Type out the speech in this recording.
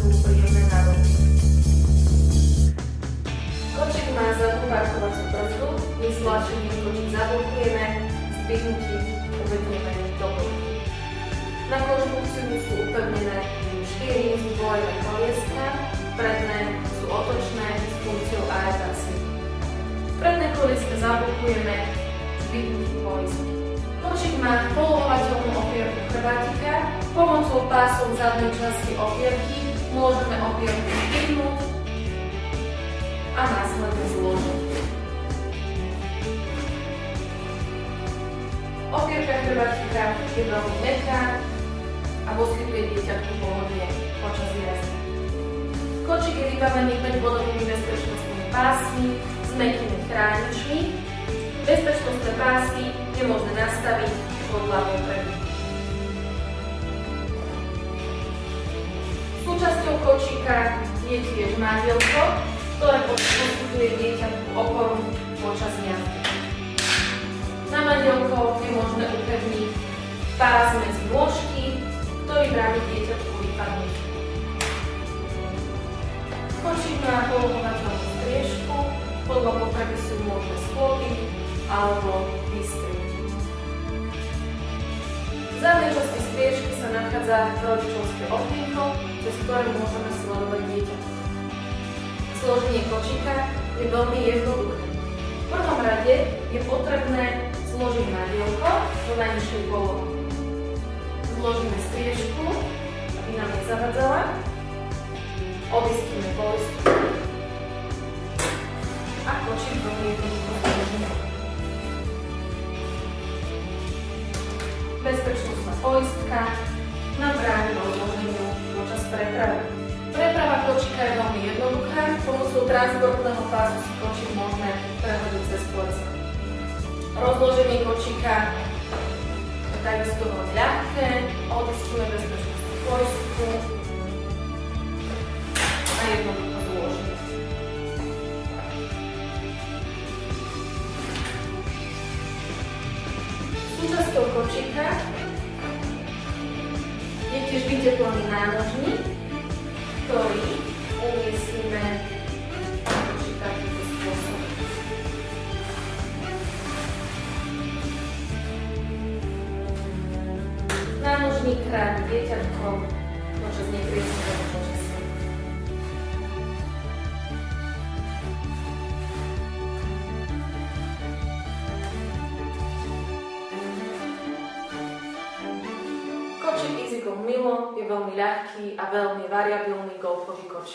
budú príjemné na dobu. Kočík má zadnú parkovaciu brzdu, my stlačením kočík zablokujeme, zdvihnutím uvedieme do bloku. Na konštrukciu sú upevnené 4 zdvojené kolieska, predné sú otočné s funkciou aerácie. Predné kolieska zablokujeme zdvihnutím kolieska. Kočík má polohovateľnú opierku chrbátika. Pomocou pásov zadnej časti opierky môžeme opierku zdvihnúť a následne zložiť. Opierka chrbátika je veľmi mäkká a poskytuje dieťatku pohodlie počas jazdy. Kočík je vybavený 5-bodovými bezpečnostnými pásmi s mäkkými chráničmi. Bezpečnostné pásy je možné nastaviť podľa potreby. Súčasťou kočíka je tiež nádielko, ktoré poskytuje dieťatku oporu počas jazdy. Na nádielko je možné upevniť pás medzi nôžky, ktorý bráni dieťatku vypadnúť. Kočík má polohovateľnú striežku, podľa potreby sú možné sklopiť alebo vystriť. V zadnej časti striežky sa nachádza rodičovské okienko, cez ktoré môžeme sledovať dieťa. Zloženie kočíka je veľmi jednoduché. V prvom rade je potrebné zložiť nádielko do najnižšej polohy. Zložíme striežku, aby nám nezavadzala. Obistíme kolesku a kočík veľmi jednoducho zložíme. Bezpečnostná poistka nám bráni rozloženiu počas prepravy. Preprava kočíka je veľmi jednoduchá. Pomocou transportného pásu si kočík môžeme prehodiť cez pleco. Rozloženie kočíka je takisto veľmi ľahké. Odistíme bezpečnostnú poistku a jednoducho zložíme. Súčasťou kočíka je tiež vyteplený nánožník, ktorý umiestnime na kočík takýmto spôsobom. Nánožník chráni dieťatko počas nepriaznivého počasia. Kočík EasyGo Milo je veľmi ľahký a veľmi variabilný golfový kočík.